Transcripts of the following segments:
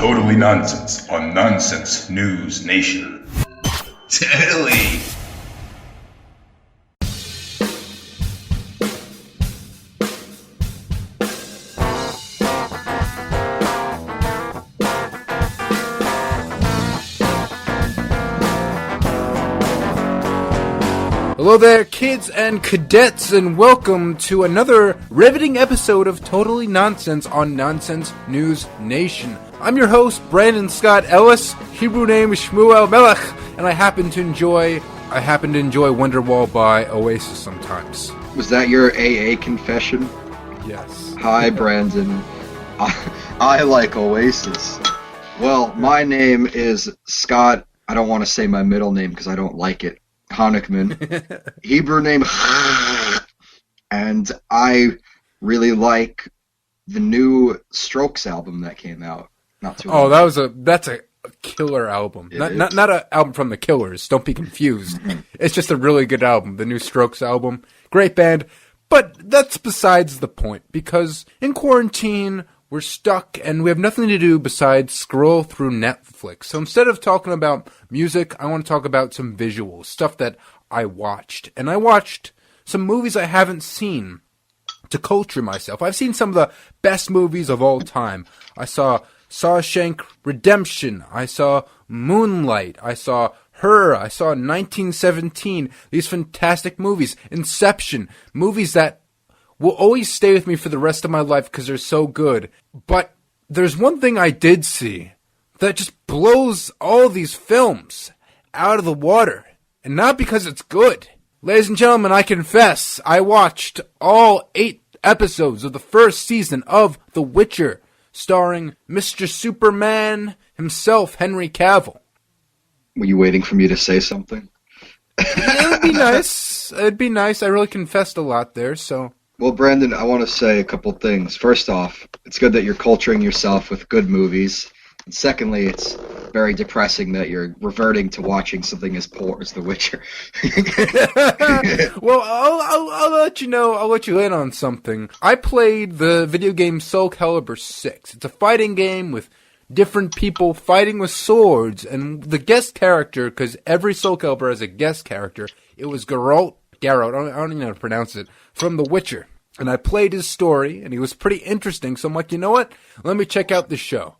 Totally Nonsense on Nonsense News Nation. Totally. Hello there, kids and cadets, and welcome to another riveting episode of Totally Nonsense on Nonsense News Nation. I'm your host, Brandon Scott Ellis, Hebrew name is Shmuel Melech, and I happen to enjoy Wonderwall by Oasis sometimes. Was that your AA confession? Yes. Hi, Brandon. I like Oasis. Well, my name is Scott. I don't want to say my middle name because I don't like it. Honickman. Hebrew name. And I really like the new Strokes album that came out not too long ago. That's a killer album. Not an album from the Killers. Don't be confused. It's just a really good album. The new Strokes album. Great band. But that's besides the point, because in quarantine, we're stuck and we have nothing to do besides scroll through Netflix. So instead of talking about music, I want to talk about some visuals, stuff that I watched. And I watched some movies I haven't seen to culture myself. I've seen some of the best movies of all time. I saw Shawshank Redemption. I saw Moonlight. I saw Her. I saw 1917. These fantastic movies. Inception. Movies that will always stay with me for the rest of my life because they're so good. But there's one thing I did see that just blows all these films out of the water. And not because it's good. Ladies and gentlemen, I confess, I watched all 8 episodes of the first season of The Witcher, starring Mr. Superman himself, Henry Cavill. Were you waiting for me to say something? It'd be nice. It'd be nice. I really confessed a lot there, so... Well, Brandon, I want to say a couple things. First off, it's good that you're culturing yourself with good movies. And secondly, it's very depressing that you're reverting to watching something as poor as The Witcher. Well, I'll let you know. I'll let you in on something. I played the video game Soul Calibur 6. It's a fighting game with different people fighting with swords. And the guest character, because every Soul Calibur has a guest character, it was Geralt, I don't even know how to pronounce it, from The Witcher. And I played his story, and he was pretty interesting. So I'm like, you know what? Let me check out the show.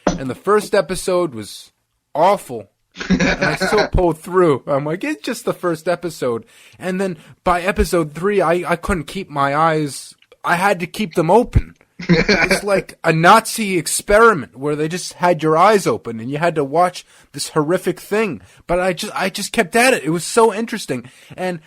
And the first episode was awful. And I still pulled through. I'm like, it's just the first episode. And then by episode 3, I couldn't keep my eyes. I had to keep them open. It's like a Nazi experiment where they just had your eyes open and you had to watch this horrific thing. But I just kept at it. It was so interesting. And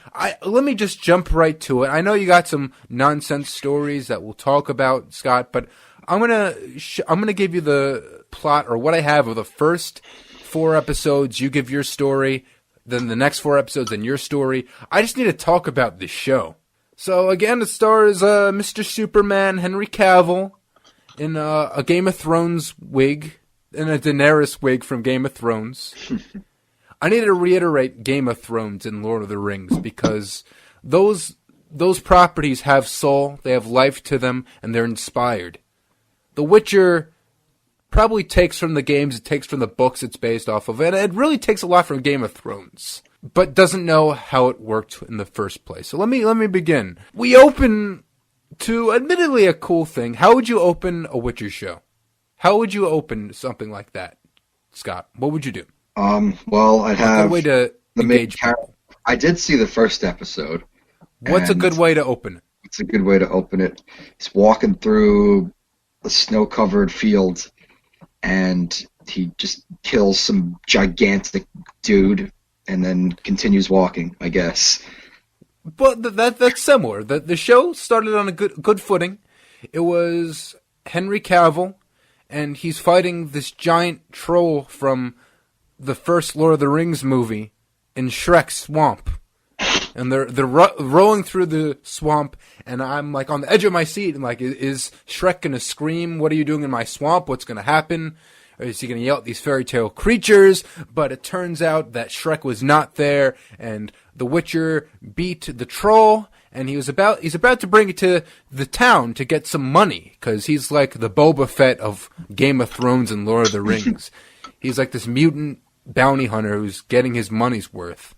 let me just jump right to it. I know you got some nonsense stories that we'll talk about, Scott, but I'm gonna give you the plot or what I have of the first 4 episodes. You give your story, then the next 4 episodes and your story. I just need to talk about this show. So again, it stars Mr. Superman, Henry Cavill, in a Game of Thrones wig, in a Daenerys wig from Game of Thrones. I need to reiterate Game of Thrones and Lord of the Rings because those properties have soul, they have life to them, and they're inspired. The Witcher probably takes from the games, it takes from the books it's based off of, and it really takes a lot from Game of Thrones, but doesn't know how it worked in the first place. So let me begin. We open to admittedly a cool thing. How would you open a Witcher show? How would you open something like that, Scott? What would you do? Well, I'd have a way to engage people. I did see the first episode. What's a good way to open it? It's a good way to open it. He's walking through a snow-covered field, and he just kills some gigantic dude, and then continues walking, I guess. But that's similar. The show started on a good footing. It was Henry Cavill, and he's fighting this giant troll from the first Lord of the Rings movie in Shrek's swamp. And they're rolling through the swamp, and I'm like on the edge of my seat. And like, is Shrek gonna scream? What are you doing in my swamp? What's gonna happen? Or is he gonna yell at these fairy tale creatures? But it turns out that Shrek was not there, and the Witcher beat the troll, and he's about to bring it to the town to get some money, because he's like the Boba Fett of Game of Thrones and Lord of the Rings. He's like this mutant bounty hunter who's getting his money's worth.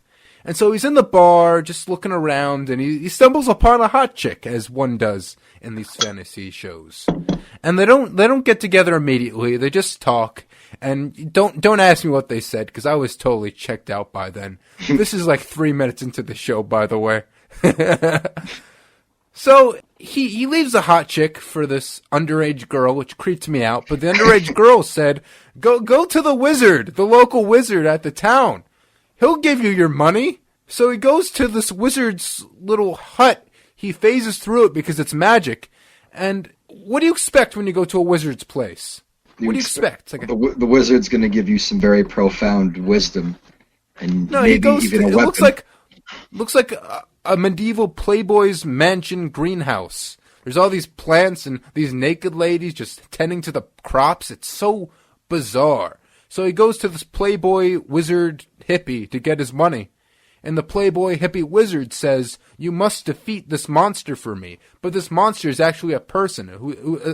And so he's in the bar, just looking around, and he stumbles upon a hot chick, as one does in these fantasy shows. And they don't get together immediately. They just talk. And don't ask me what they said, because I was totally checked out by then. This is like 3 minutes into the show, by the way. So he leaves the hot chick for this underage girl, which creeped me out. But the underage girl said, "Go to the wizard, the local wizard at the town. He'll give you your money." So he goes to this wizard's little hut. He phases through it because it's magic. And what do you expect when you go to a wizard's place? What do you expect? Like the wizard's going to give you some very profound wisdom, and no, maybe he goes. even a It weapon. looks like a medieval playboy's mansion greenhouse. There's all these plants and these naked ladies just tending to the crops. It's so bizarre. So he goes to this playboy wizard hippie to get his money. And the playboy hippie wizard says, "You must defeat this monster for me." But this monster is actually a person,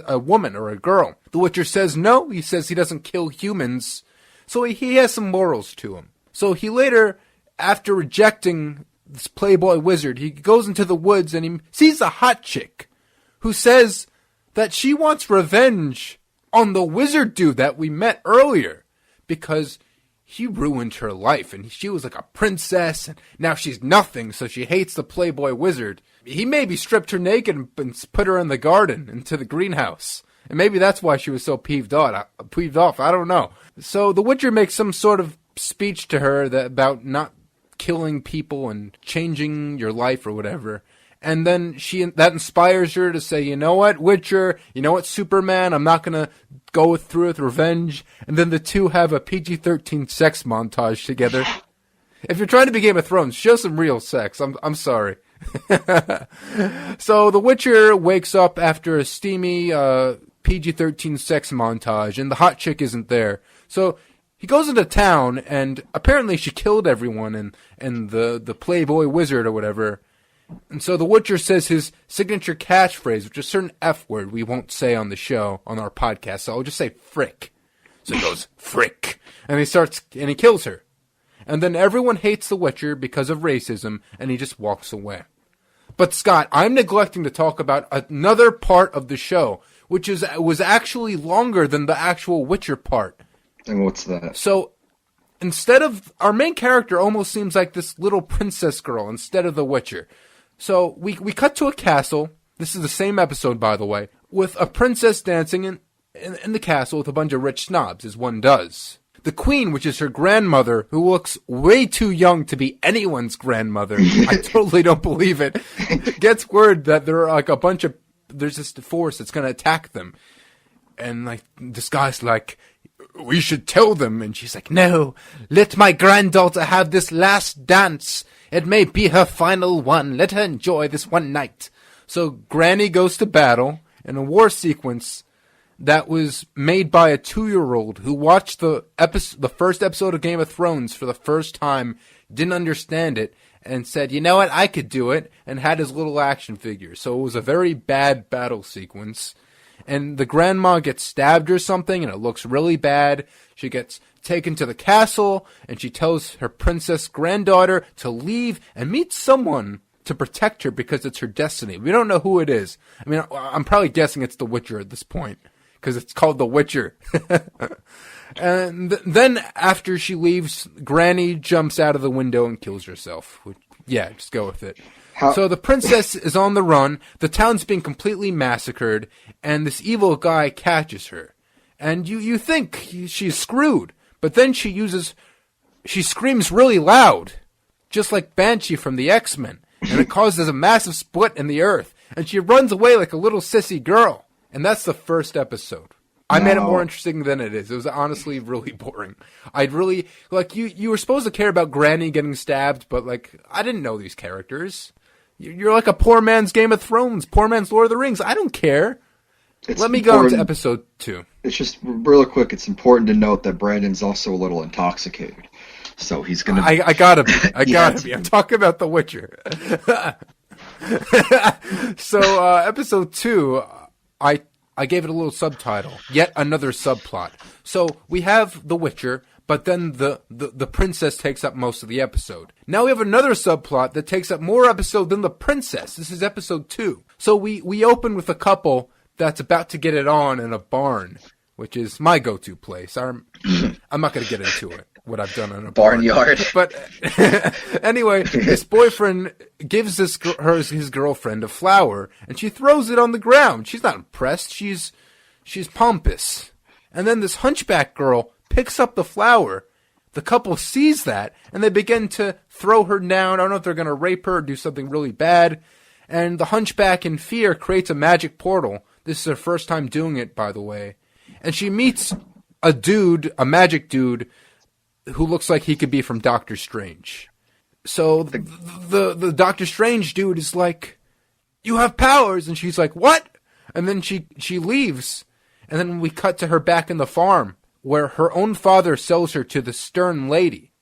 a woman or a girl. The Witcher says no. He says he doesn't kill humans. So he has some morals to him. So he later, after rejecting this playboy wizard, he goes into the woods and he sees a hot chick who says that she wants revenge on the wizard dude that we met earlier, because he ruined her life, and she was like a princess, and now she's nothing, so she hates the playboy wizard. He maybe stripped her naked and put her in the garden, into the greenhouse. And maybe that's why she was so peeved off. I don't know. So the Witcher makes some sort of speech to her about not killing people and changing your life or whatever. And then that inspires her to say, "You know what, Witcher? You know what, Superman? I'm not gonna go through with revenge." And then the two have a PG-13 sex montage together. If you're trying to be Game of Thrones, show some real sex. I'm sorry. So the Witcher wakes up after a steamy PG-13 sex montage, and the hot chick isn't there. So he goes into town, and apparently she killed everyone, and the playboy wizard or whatever. And so the Witcher says his signature catchphrase, which is a certain F word we won't say on the show, on our podcast, so I'll just say frick. So he goes, frick. And he kills her. And then everyone hates the Witcher because of racism, and he just walks away. But Scott, I'm neglecting to talk about another part of the show, which was actually longer than the actual Witcher part. And what's that? So instead of, our main character almost seems like this little princess girl instead of the Witcher. So we cut to a castle. This is the same episode, by the way, with a princess dancing in the castle with a bunch of rich snobs, as one does. The queen, which is her grandmother, who looks way too young to be anyone's grandmother, I totally don't believe it, gets word that there are like there's this force that's going to attack them. And like this guy's like, "We should tell them." And she's like, "No, let my granddaughter have this last dance. It may be her final one. Let her enjoy this one night." So Granny goes to battle in a war sequence that was made by a 2-year-old who watched the first episode of Game of Thrones for the first time, didn't understand it, and said, "You know what, I could do it," and had his little action figure. So it was a very bad battle sequence. And the grandma gets stabbed or something, and it looks really bad. She gets taken to the castle, and she tells her princess granddaughter to leave and meet someone to protect her because it's her destiny. We don't know who it is. I mean, I'm probably guessing it's the Witcher at this point, because it's called The Witcher. And then after she leaves, Granny jumps out of the window and kills herself. Yeah, just go with it. So the princess is on the run, the town's being completely massacred, and this evil guy catches her. And you think she's screwed, but then she screams really loud, just like Banshee from the X-Men, and it causes a massive split in the earth, and she runs away like a little sissy girl. And that's the first episode. I made it more interesting than it is. It was honestly really boring. I'd really, like, you were supposed to care about Granny getting stabbed, but, like, I didn't know these characters. You're like a poor man's Game of Thrones, poor man's Lord of the Rings. I don't care. Let me go on to episode 2. It's just, real quick, it's important to note that Brandon's also a little intoxicated. So he's going to... I gotta be. I gotta be. I'm talking about The Witcher. So, episode 2, I gave it a little subtitle, Yet Another Subplot. So, we have The Witcher, but then the princess takes up most of the episode. Now we have another subplot that takes up more episode than the princess. This is episode 2. So we open with a couple that's about to get it on in a barn, which is my go-to place. I'm not going to get into it, what I've done in a Barnyard. But anyway, his boyfriend gives his girlfriend a flower, and she throws it on the ground. She's not impressed. She's pompous. And then this hunchback girl picks up the flower. The couple sees that, and they begin to throw her down. I don't know if they're going to rape her or do something really bad. And the hunchback, in fear, creates a magic portal. This is her first time doing it, by the way. And she meets a magic dude, who looks like he could be from Doctor Strange. So the Doctor Strange dude is like, "You have powers," and she's like, "What?" And then she leaves, and then we cut to her back in the farm, where her own father sells her to the Stern Lady.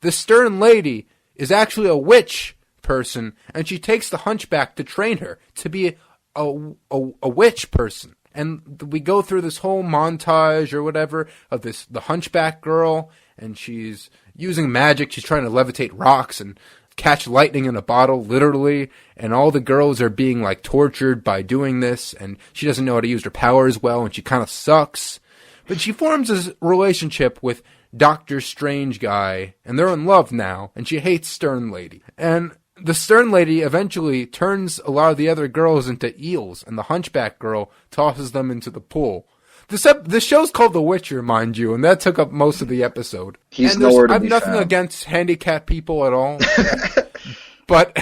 The Stern Lady is actually a witch person, and she takes the hunchback to train her to be a witch person. And we go through this whole montage or whatever of the hunchback girl, and she's using magic. She's trying to levitate rocks and catch lightning in a bottle, literally. And all the girls are being like tortured by doing this, and she doesn't know how to use her powers well, and she kind of sucks. But she forms this relationship with Doctor Strange guy, and they're in love now, and she hates Stern Lady. And the Stern Lady eventually turns a lot of the other girls into eels, and the hunchback girl tosses them into the pool. This show's called The Witcher, mind you, and that took up most of the episode. He's and nowhere to I have be nothing found. against handicapped people at all. But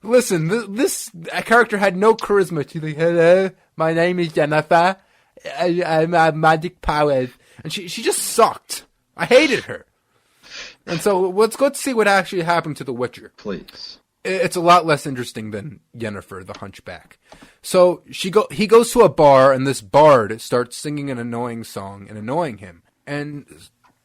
listen, this character had no charisma. She's like, "Hello, my name is Jennifer. I have magic powers." And she just sucked. I hated her. And so let's see what actually happened to The Witcher. Please. It's a lot less interesting than Yennefer, the hunchback. So he goes to a bar, and this bard starts singing an annoying song and annoying him. And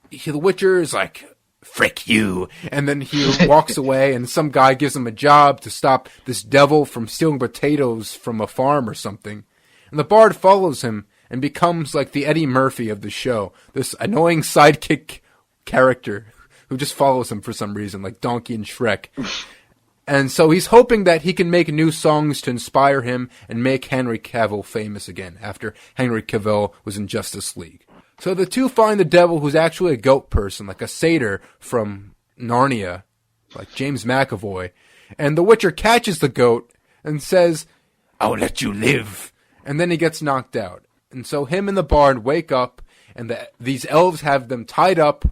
the Witcher is like, "Frick you." And then he walks away, and some guy gives him a job to stop this devil from stealing potatoes from a farm or something. And the bard follows him and becomes like the Eddie Murphy of the show, this annoying sidekick character who just follows him for some reason, like Donkey and Shrek. And so he's hoping that he can make new songs to inspire him and make Henry Cavill famous again, after Henry Cavill was in Justice League. So the two find the devil, who's actually a goat person, like a satyr from Narnia, like James McAvoy. And the Witcher catches the goat and says, "I'll let you live." And then he gets knocked out. And so him and the bard wake up, and these elves have them tied up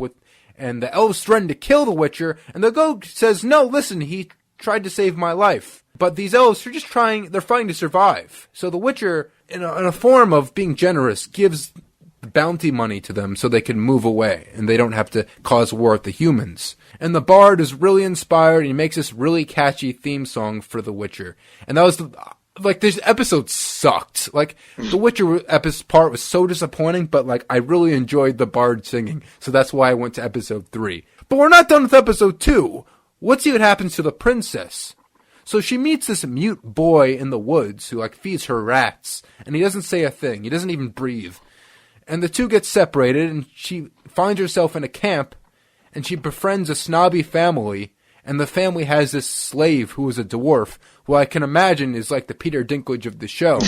and the elves threaten to kill the Witcher, and the goat says, "No, listen, he tried to save my life." But these elves are just they're fighting to survive. So the Witcher, in a form of being generous, gives bounty money to them so they can move away, and they don't have to cause war with the humans. And the bard is really inspired, and he makes this really catchy theme song for The Witcher. And that was this episode sucked. Like, the Witcher part was so disappointing, but like, I really enjoyed the bard singing, so that's why I went to episode 3. But we're not done with episode 2. Let's see what happens to the princess. So she meets this mute boy in the woods who like feeds her rats, and he doesn't say a thing. He doesn't even breathe. And the two get separated, and she finds herself in a camp, and she befriends a snobby family, and the family has this slave who is a dwarf, who I can imagine is like the Peter Dinklage of the show.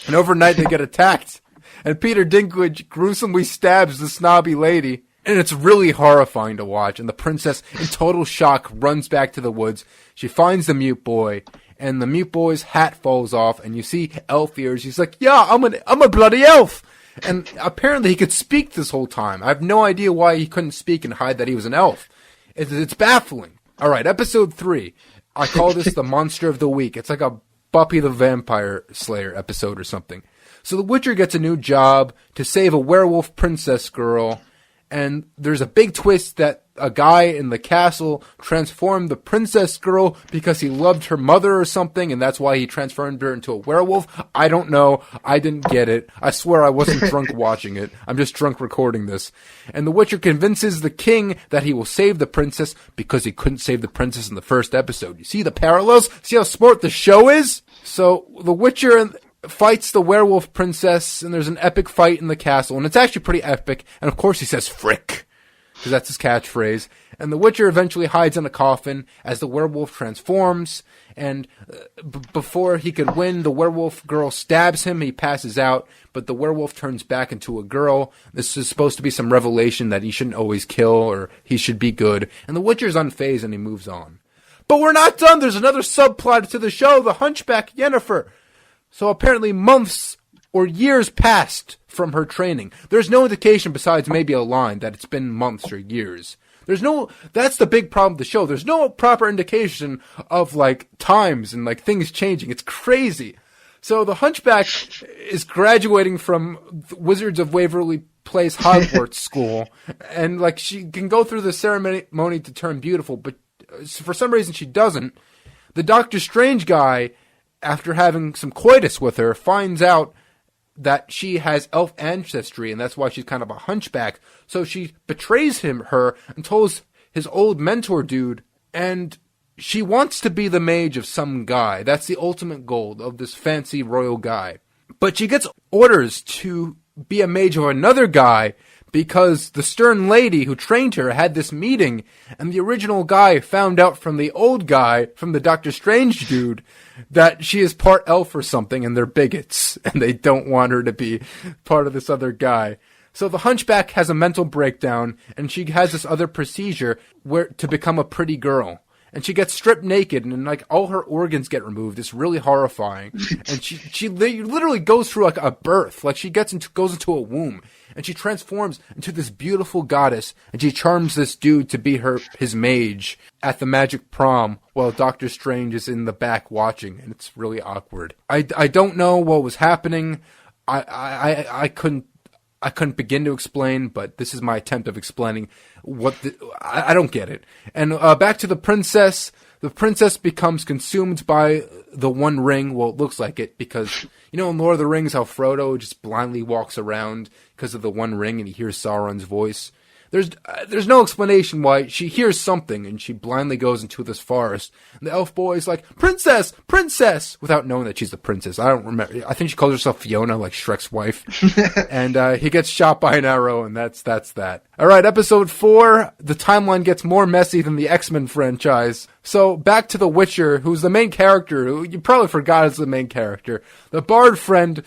And overnight they get attacked, and Peter Dinklage gruesomely stabs the snobby lady, and it's really horrifying to watch. And the princess, in total shock, runs back to the woods. She finds the mute boy, and the mute boy's hat falls off, and you see elf ears. He's like, "Yeah, I'm a bloody elf." And apparently he could speak this whole time. I have no idea why he couldn't speak and hide that he was an elf. It's baffling. All right, episode 3. I call this the Monster of the Week. It's like a Buffy the Vampire Slayer episode or something. So the Witcher gets a new job to save a werewolf princess girl, and there's a big twist that a guy in the castle transformed the princess girl because he loved her mother or something, and that's why he transformed her into a werewolf. I don't know. I didn't get it. I swear I wasn't drunk watching it. I'm just drunk recording this. And the Witcher convinces the king that he will save the princess because he couldn't save the princess in the first episode. You see the parallels? See how smart the show is? So the Witcher fights the werewolf princess, and there's an epic fight in the castle, and it's actually pretty epic. And of course he says frick, because that's his catchphrase. And the Witcher eventually hides in a coffin as the werewolf transforms, and before he could win, the werewolf girl stabs him, he passes out, but the werewolf turns back into a girl. This is supposed to be some revelation that he shouldn't always kill, or he should be good. And the Witcher's unfazed, and he moves on. But we're not done! There's another subplot to the show, the hunchback Yennefer. So apparently months or years passed from her training. There's no indication besides maybe a line that it's been months or years. That's the big problem with the show. There's no proper indication of, like, times and, like, things changing. It's crazy. So the hunchback is graduating from Wizards of Waverly Place Hogwarts school, and, like, she can go through the ceremony to turn beautiful, but for some reason she doesn't. The Doctor Strange guy, after having some coitus with her, finds out that she has elf ancestry, and that's why she's kind of a hunchback. So she betrays her, and tells his old mentor dude, and she wants to be the mage of some guy. That's the ultimate goal of this fancy royal guy. But she gets orders to be a mage of another guy, because the stern lady who trained her had this meeting, and the original guy found out from the old guy, from the Doctor Strange dude, that she is part elf or something, and they're bigots, and they don't want her to be part of this other guy. So the hunchback has a mental breakdown, and she has this other procedure to become a pretty girl. And she gets stripped naked, and like all her organs get removed. It's really horrifying. And she literally goes through like a birth. Like she goes into a womb, and she transforms into this beautiful goddess, and she charms this dude to be his mage at the magic prom, while Doctor Strange is in the back watching, and it's really awkward. I don't know what was happening. I couldn't begin to explain, but this is my attempt of explaining I don't get it. And back to the princess. The princess becomes consumed by the One Ring. Well, it looks like it, because, you know, in Lord of the Rings, how Frodo just blindly walks around because of the One Ring, and he hears Sauron's voice. There's no explanation why. She hears something, and she blindly goes into this forest. And the elf boy is like, "Princess! Princess!" without knowing that she's the princess. I don't remember. I think she calls herself Fiona, like Shrek's wife. And he gets shot by an arrow, and that's that. Alright, episode 4. The timeline gets more messy than the X-Men franchise. So, back to the Witcher, who's the main character, who you probably forgot is the main character. The bard friend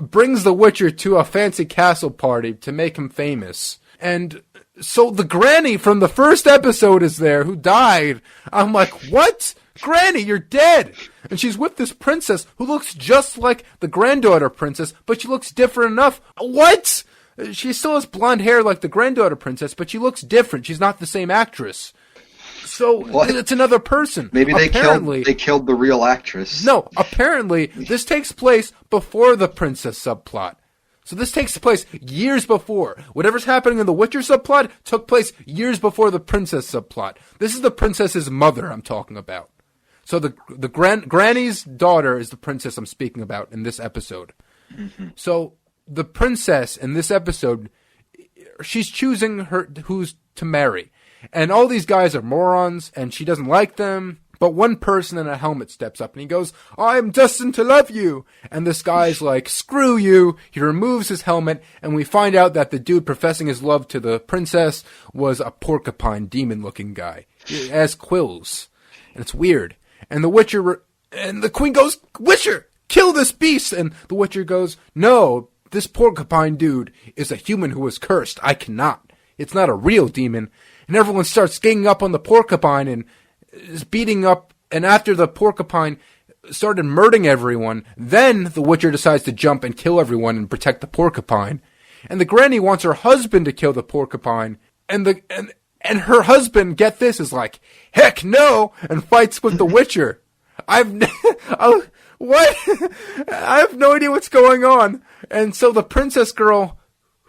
brings the Witcher to a fancy castle party to make him famous. And so the granny from the first episode is there, who died. I'm like, what? Granny, you're dead! And she's with this princess who looks just like the granddaughter princess, but she looks different enough. What? She still has blonde hair like the granddaughter princess, but she looks different. She's not the same actress. So what? It's another person. Maybe they killed the real actress. No, apparently this takes place before the princess subplot. So this takes place years before. Whatever's happening in the Witcher subplot took place years before the princess subplot. This is the princess's mother I'm talking about. So the granny's daughter is the princess I'm speaking about in this episode. Mm-hmm. So the princess in this episode, she's choosing who's to marry. And all these guys are morons, and she doesn't like them. But one person in a helmet steps up and he goes, "I am destined to love you." And this guy's like, "Screw you." He removes his helmet, and we find out that the dude professing his love to the princess was a porcupine demon-looking guy. He has quills. And it's weird. And the Witcher, and the queen goes, "Witcher, kill this beast." And the Witcher goes, "No, this porcupine dude is a human who was cursed. I cannot. It's not a real demon." And everyone starts ganging up on the porcupine and is beating up, and after the porcupine started murdering everyone, then the Witcher decides to jump and kill everyone and protect the porcupine. And the granny wants her husband to kill the porcupine, and her husband, get this, is like, "Heck no!" and fights with the Witcher. What? I have no idea what's going on. And so the princess girl,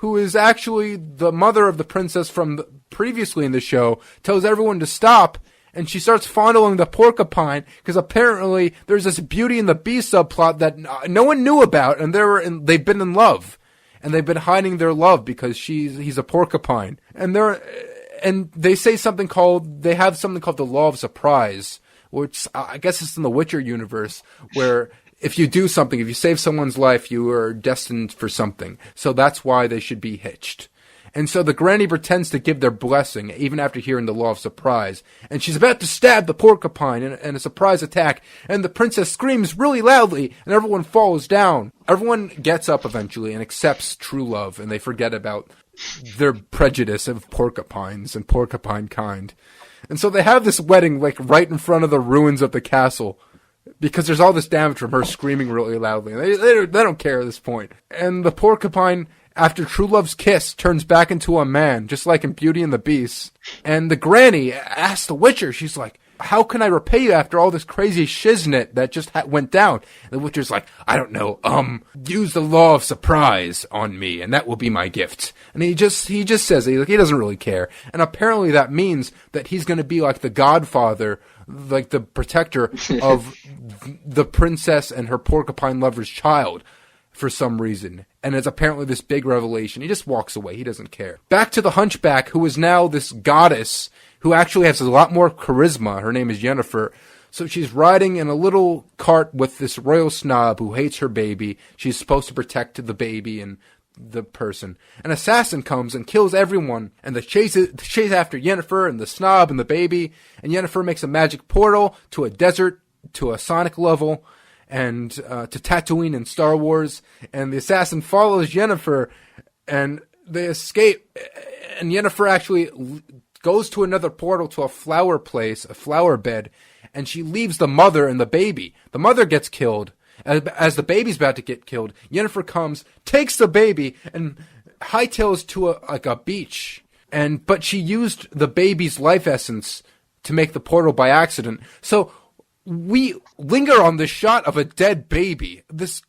who is actually the mother of the princess from previously in the show, tells everyone to stop, and she starts fondling the porcupine because apparently there's this Beauty and the Beast subplot that no one knew about, and they've been in love, and they've been hiding their love because he's a porcupine, and they have something called the law of surprise, which I guess it's in the Witcher universe, where if you do something, if you save someone's life, you are destined for something. So that's why they should be hitched. And so the granny pretends to give their blessing, even after hearing the law of surprise. And she's about to stab the porcupine in a surprise attack, and the princess screams really loudly, and everyone falls down. Everyone gets up eventually and accepts true love, and they forget about their prejudice of porcupines and porcupine kind. And so they have this wedding, like, right in front of the ruins of the castle, because there's all this damage from her screaming really loudly. They don't care at this point. And the porcupine, after true love's kiss, turns back into a man, just like in Beauty and the Beast. And the granny asks the Witcher, she's like, how can I repay you after all this crazy shiznit that just went down? And the Witcher's like, I don't know, use the law of surprise on me, and that will be my gift. And he just says it, he doesn't really care. And apparently that means that he's going to be like the godfather, like the protector of the princess and her porcupine lover's child for some reason. And it's apparently this big revelation. He just walks away. He doesn't care. Back to the hunchback, who is now this goddess who actually has a lot more charisma. Her name is Yennefer. So she's riding in a little cart with this royal snob who hates her baby. She's supposed to protect the baby and the person. An assassin comes and kills everyone, and they chase after Yennefer and the snob and the baby, and Yennefer makes a magic portal to a desert, to a Sonic level, and to Tatooine in Star Wars, and the assassin follows Yennefer, and they escape, and Yennefer actually goes to another portal to a flower place, a flower bed, and she leaves the mother and the baby. The mother gets killed. As the baby's about to get killed, Yennefer comes, takes the baby, and hightails to a beach. But she used the baby's life essence to make the portal by accident. So we linger on this shot of a dead baby, this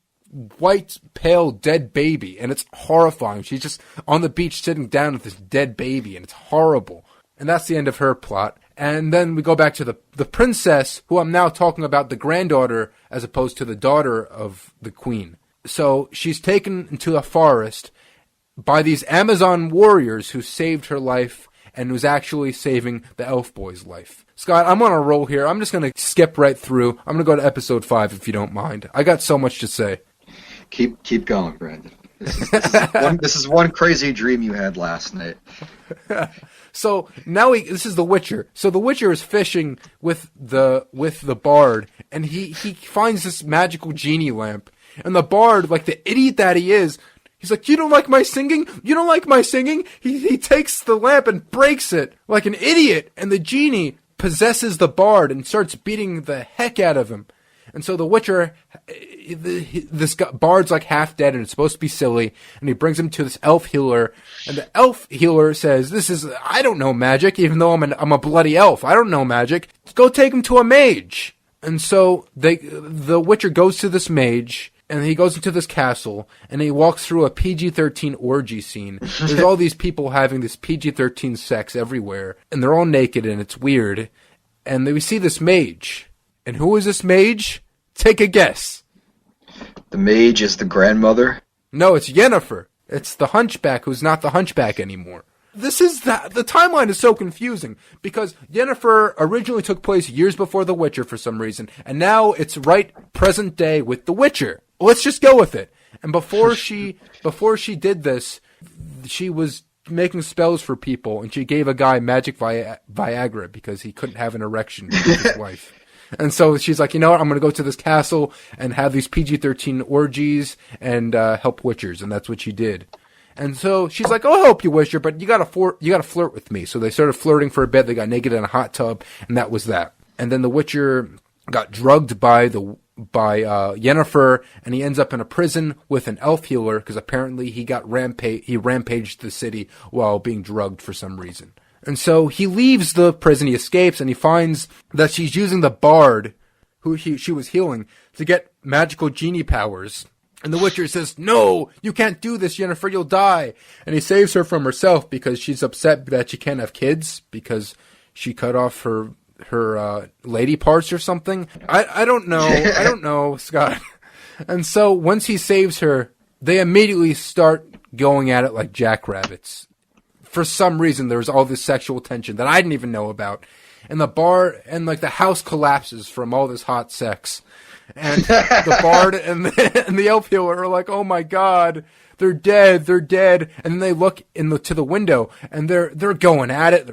white, pale, dead baby, and it's horrifying. She's just on the beach sitting down with this dead baby, and it's horrible. And that's the end of her plot. And then we go back to the princess, who I'm now talking about, the granddaughter, as opposed to the daughter of the queen. So she's taken into a forest by these Amazon warriors who saved her life and was actually saving the elf boy's life. Scott, I'm on a roll here. I'm just going to skip right through. I'm going to go to episode 5, if you don't mind. I got so much to say. Keep going, Brandon. This is one crazy dream you had last night. So now this is the Witcher. So the Witcher is fishing with the bard, and he finds this magical genie lamp. And the bard, like the idiot that he is, he's like, "You don't like my singing? You don't like my singing?" He takes the lamp and breaks it like an idiot, and the genie possesses the bard and starts beating the heck out of him. And so the Witcher, this bard's like half dead, and it's supposed to be silly, and he brings him to this elf healer, and the elf healer says, I don't know magic, even though I'm a bloody elf. I don't know magic. Go take him to a mage. And so the Witcher goes to this mage, and he goes into this castle, and he walks through a PG-13 orgy scene. There's all these people having this PG-13 sex everywhere, and they're all naked, and it's weird. And we see this mage. And who is this mage? Take a guess. The mage is the grandmother? No, it's Yennefer. It's the hunchback who's not the hunchback anymore. The timeline is so confusing because Yennefer originally took place years before The Witcher for some reason, and now it's right present day with The Witcher. Let's just go with it. And before she did this, she was making spells for people, and she gave a guy magic Viagra because he couldn't have an erection with his wife. And so she's like, you know what, I'm going to go to this castle and have these PG-13 orgies and help Witchers, and that's what she did. And so she's like, I'll help you, Witcher, but you got to flirt with me. So they started flirting for a bit. They got naked in a hot tub, and that was that. And then the Witcher got drugged by Yennefer, and he ends up in a prison with an elf healer because apparently he rampaged the city while being drugged for some reason. And so he leaves the prison, he escapes, and he finds that she's using the bard, who she was healing, to get magical genie powers. And the Witcher says, "No, you can't do this, Yennefer, you'll die." And he saves her from herself because she's upset that she can't have kids because she cut off her lady parts or something. I don't know. I don't know, Scott. And so once he saves her, they immediately start going at it like jackrabbits. For some reason, there's all this sexual tension that I didn't even know about. And the bar and like the house collapses from all this hot sex. And the bard and the elf healer are like, "Oh my God, they're dead, they're dead." And then they look to the window and they're going at it.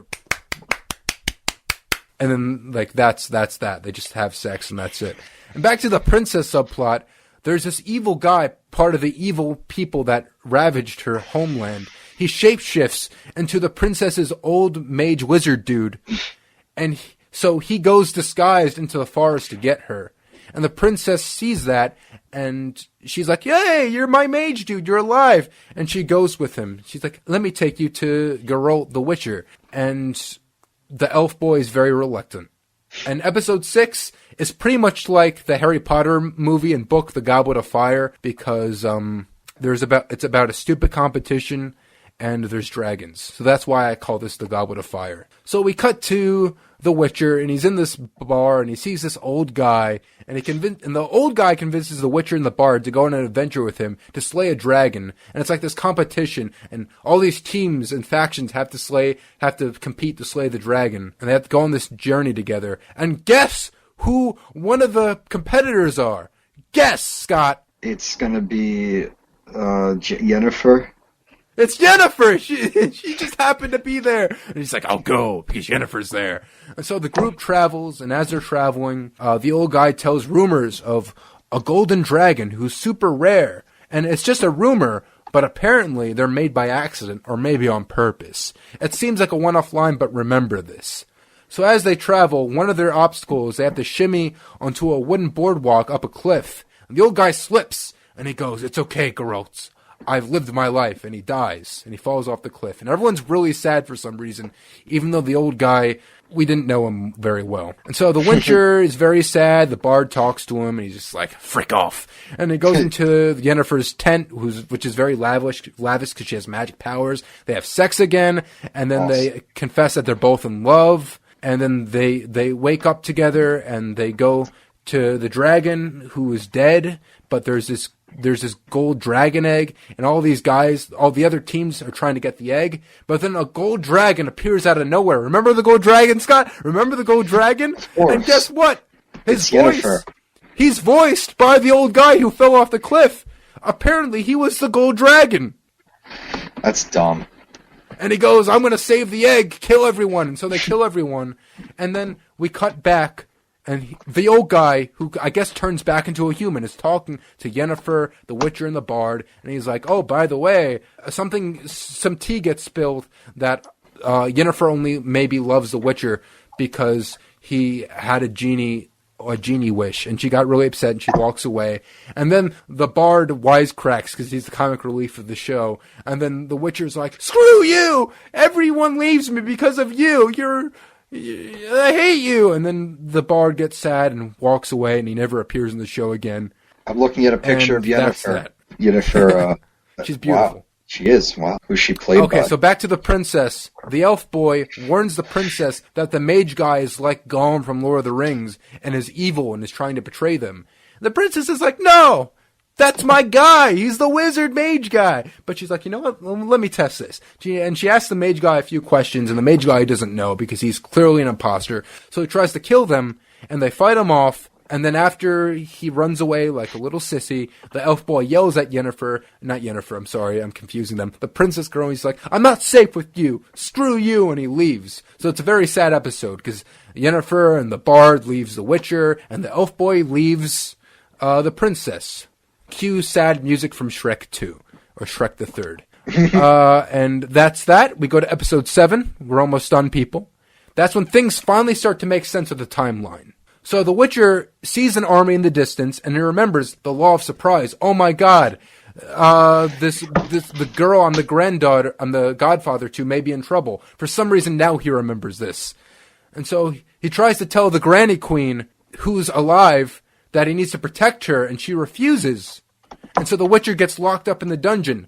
And then like that's that. They just have sex and that's it. And back to the princess subplot. There's this evil guy, part of the evil people that ravaged her homeland. He shapeshifts into the princess's old mage wizard dude. And so he goes disguised into the forest to get her. And the princess sees that, and she's like, "Yay, you're my mage dude, you're alive." And she goes with him. She's like, "Let me take you to Geralt the Witcher." And the elf boy is very reluctant. And episode 6 is pretty much like the Harry Potter movie and book, The Goblet of Fire, because it's about a stupid competition, and there's dragons. So that's why I call this The Goblet of Fire. So we cut to the Witcher, and he's in this bar, and he sees this old guy, and the old guy convinces the Witcher and the bard to go on an adventure with him to slay a dragon. And it's like this competition, and all these teams and factions have to compete to slay the dragon, and they have to go on this journey together. And guess who one of the competitors are? Guess, Scott. It's gonna be Yennefer. It's Yennefer! She just happened to be there. And he's like, "I'll go, because Yennefer's there." And so the group travels, and as they're traveling, the old guy tells rumors of a golden dragon who's super rare. And it's just a rumor, but apparently they're made by accident, or maybe on purpose. It seems like a one-off line, but remember this. So as they travel, one of their obstacles, they have to shimmy onto a wooden boardwalk up a cliff. And the old guy slips, and he goes, "It's okay, Geralt. I've lived my life," and he dies, and he falls off the cliff. And everyone's really sad for some reason, even though the old guy, we didn't know him very well. And so the Witcher is very sad. The bard talks to him, and he's just like, "Frick off." And he goes into Yennefer's tent, which is very lavish because she has magic powers. They have sex again, and then they confess that they're both in love. And then they wake up together, and they go to the dragon who is dead, but there's this gold dragon egg, and all these guys, all the other teams are trying to get the egg, but then a gold dragon appears out of nowhere. Remember the gold dragon, Scott? Remember the gold dragon? And guess what? His voice, Yennefer. He's voiced by the old guy who fell off the cliff. Apparently, he was the gold dragon. That's dumb. And he goes, "I'm going to save the egg, kill everyone." And so they kill everyone. And then we cut back, and the old guy, who I guess turns back into a human, is talking to Yennefer, the Witcher, and the bard. And he's like, "Oh, by the way, some tea gets spilled that Yennefer only maybe loves the Witcher because he had a genie wish." And she got really upset, and she walks away. And then the bard wisecracks because he's the comic relief of the show. And then the Witcher's like, "Screw you! Everyone leaves me because of you. I hate you." And then the bard gets sad and walks away, and he never appears in the show again. I'm looking at a picture of And that's Yennefer. that. Yennefer. She's beautiful. Wow. She is. Wow. Who's she played by? Okay, so back to the princess. The elf boy warns the princess that the mage guy is like Gollum from Lord of the Rings and is evil and is trying to betray them. The princess is like, "No, that's my guy. He's the wizard mage guy." But she's like, "You know what? Let me test this." And she asks the mage guy a few questions, and the mage guy doesn't know because he's clearly an imposter. So he tries to kill them, and they fight him off. And then after he runs away like a little sissy, the elf boy yells at not Yennefer, I'm sorry, I'm confusing them. The princess girl, he's like, "I'm not safe with you. Screw you," and he leaves. So it's a very sad episode because Yennefer and the bard leaves the Witcher, and the elf boy leaves the princess. Cue sad music from Shrek 2, or Shrek the Third. And that's that. We go to episode 7. We're almost done, people. That's when things finally start to make sense of the timeline. So the Witcher sees an army in the distance, and he remembers the law of surprise. Oh my God, the girl I'm the godfather to may be in trouble. For some reason now he remembers this. And so he tries to tell the Granny Queen, who's alive, that he needs to protect her, and she refuses. And so the Witcher gets locked up in the dungeon.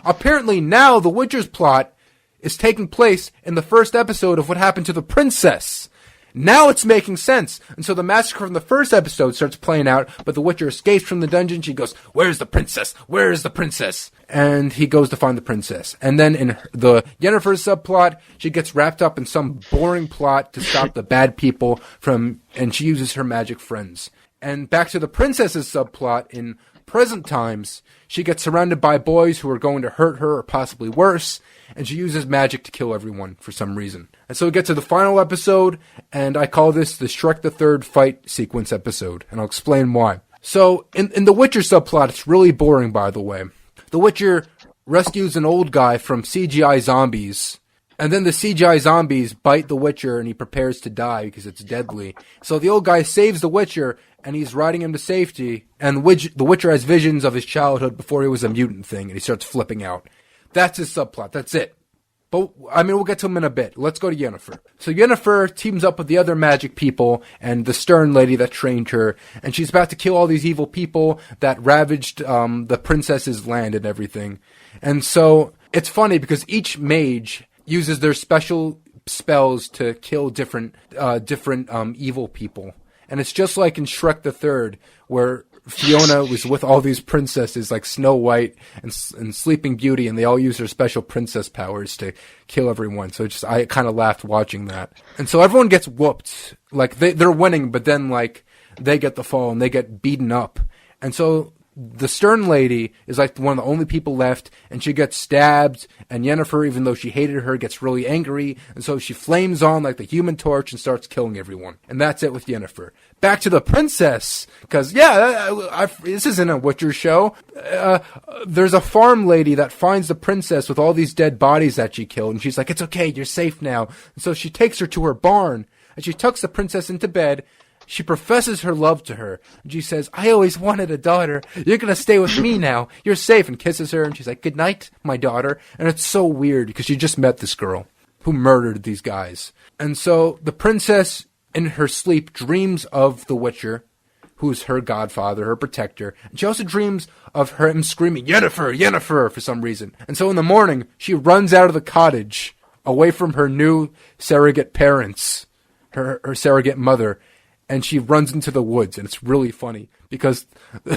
Apparently now the Witcher's plot is taking place in the first episode of what happened to the princess. Now it's making sense. And so the massacre from the first episode starts playing out, but the Witcher escapes from the dungeon. She goes, "Where's the princess? Where is the princess?" And he goes to find the princess. And then in the Yennefer subplot, she gets wrapped up in some boring plot to stop the bad people and she uses her magic friends. And back to the princess's subplot, in present times, she gets surrounded by boys who are going to hurt her or possibly worse, and she uses magic to kill everyone for some reason. And so we get to the final episode, and I call this the Shrek the Third fight sequence episode, and I'll explain why. So, in the Witcher subplot, it's really boring, by the way. The Witcher rescues an old guy from CGI zombies, and then the CGI zombies bite the Witcher, and he prepares to die because it's deadly. So the old guy saves the Witcher, and he's riding him to safety, and the Witcher has visions of his childhood before he was a mutant thing, and he starts flipping out. That's his subplot. That's it. But, we'll get to him in a bit. Let's go to Yennefer. So Yennefer teams up with the other magic people and the stern lady that trained her, and she's about to kill all these evil people that ravaged the princess's land and everything. And so it's funny because each mage uses their special spells to kill different evil people. And it's just like in Shrek the Third, where Fiona was with all these princesses like Snow White and Sleeping Beauty, and they all use their special princess powers to kill everyone. So I kind of laughed watching that. And so everyone gets whooped. Like they're winning, but then like they get the fall and they get beaten up. And so the stern lady is like one of the only people left, and she gets stabbed, and Yennefer, even though she hated her, gets really angry, and so she flames on like the Human Torch and starts killing everyone. And that's it with Yennefer. Back to the princess, because, this isn't a Witcher show. There's a farm lady that finds the princess with all these dead bodies that she killed, and she's like, "It's okay, you're safe now." And so she takes her to her barn, and she tucks the princess into bed. She professes her love to her. And she says, "I always wanted a daughter. You're going to stay with me now. You're safe," and kisses her. And she's like, "Good night, my daughter." And it's so weird because she just met this girl who murdered these guys. And so the princess, in her sleep, dreams of the Witcher, who's her godfather, her protector. And she also dreams of him screaming, "Yennefer, Yennefer," for some reason. And so in the morning, she runs out of the cottage away from her new surrogate parents, her surrogate mother. And she runs into the woods, and it's really funny because the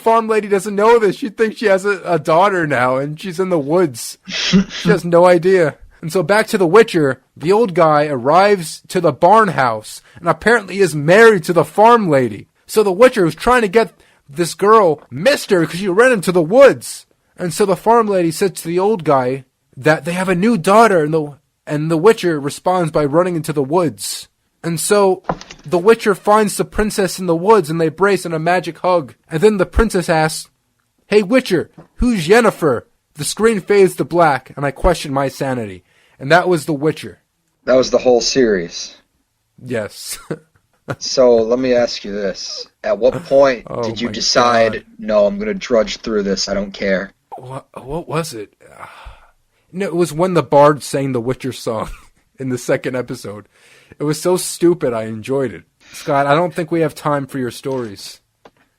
farm lady doesn't know this. She thinks she has a daughter now, and she's in the woods. She has no idea. And so back to the Witcher, the old guy arrives to the barn house, and apparently is married to the farm lady. So the Witcher, who's trying to get this girl, missed her because she ran into the woods. And so the farm lady says to the old guy that they have a new daughter, and the Witcher responds by running into the woods. And so the Witcher finds the princess in the woods, and they embrace in a magic hug. And then the princess asks, "Hey Witcher, who's Yennefer?" The screen fades to black, and I question my sanity. And that was The Witcher. That was the whole series. Yes. So let me ask you this. At what point did you decide, God. "No, I'm going to drudge through this, I don't care"? What was it? No, it was when the bard sang the Witcher song in the second episode. It was so stupid, I enjoyed it. Scott, I don't think we have time for your stories.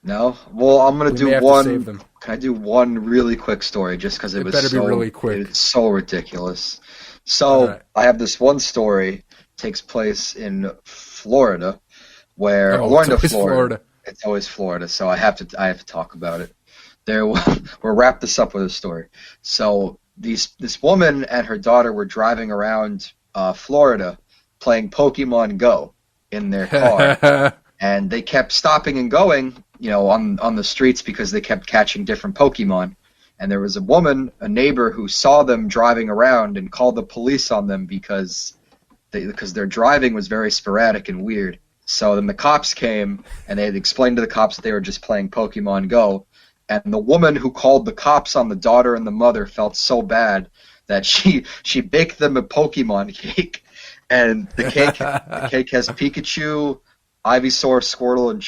No? Well, I'm going to do one. Save them. Can I do one really quick story just because it was better be really quick. It's so ridiculous. So, right. I have this one story, takes place in Florida, where Florida. It's always Florida, so I have to talk about it. We'll wrap this up with a story. So, this woman and her daughter were driving around Florida playing Pokemon Go in their car, and they kept stopping and going, on the streets because they kept catching different Pokemon. And there was a neighbor who saw them driving around and called the police on them because their driving was very sporadic and weird. So then the cops came, and they had explained to the cops that they were just playing Pokemon Go. And the woman who called the cops on the daughter and the mother felt so bad that she baked them a Pokemon cake. And the cake has Pikachu, Ivysaur, Squirtle, and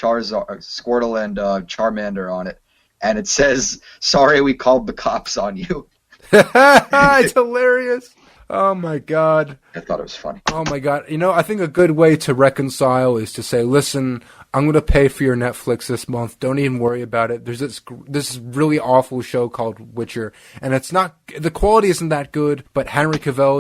Charmander on it. And it says, "Sorry we called the cops on you." It's hilarious. Oh my god. I thought it was funny. Oh my god. You know, I think a good way to reconcile is to say, listen, I'm going to pay for your Netflix this month. Don't even worry about it. There's this really awful show called Witcher, and it's not, the quality isn't that good, but Henry Cavill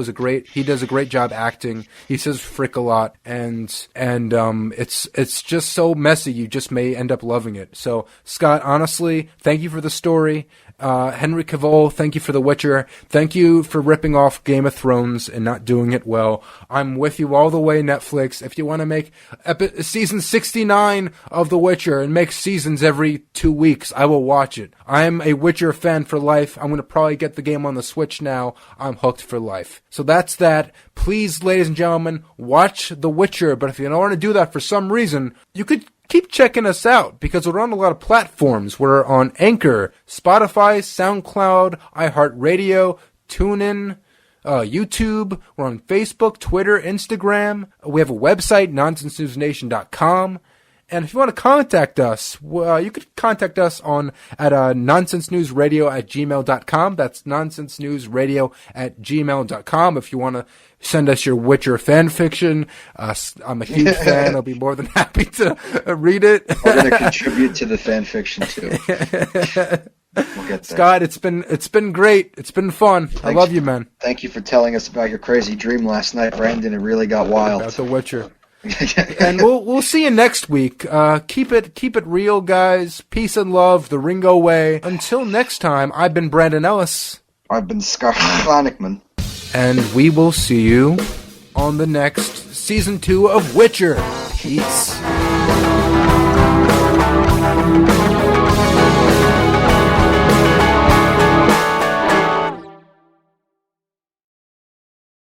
he does a great job acting. He says frick a lot, and it's just so messy, you just may end up loving it. So, Scott, honestly, thank you for the story. Henry Cavill, thank you for The Witcher. Thank you for ripping off Game of Thrones and not doing it well. I'm with you all the way, Netflix. If you want to make season 69 of The Witcher and make seasons every 2 weeks, I will watch it. I'm a Witcher fan for life. I'm going to probably get the game on the Switch now. I'm hooked for life. So that's that. Please, ladies and gentlemen, watch The Witcher. But if you don't want to do that for some reason, you could keep checking us out, because we're on a lot of platforms. We're on Anchor, Spotify, SoundCloud, iHeartRadio, TuneIn, YouTube. We're on Facebook, Twitter, Instagram. We have a website, nonsensenewsnation.com. And if you want to contact us, you could contact us at nonsensenewsradio@gmail.com. That's nonsensenewsradio@gmail.com. If you want to send us your Witcher fan fiction, I'm a huge fan. I'll be more than happy to read it. We're going to contribute to the fan fiction too. We'll get there. Scott, it's been great. It's been fun. I love you, man. Thank you for telling us about your crazy dream last night, Brandon. It really got wild. About The Witcher. And we'll see you next week. Keep it real, guys. Peace and love, the Ringo way. Until next time, I've been Brandon Ellis. I've been Scott Flanagan. And we will see you on the next season 2 of Witcher. Peace.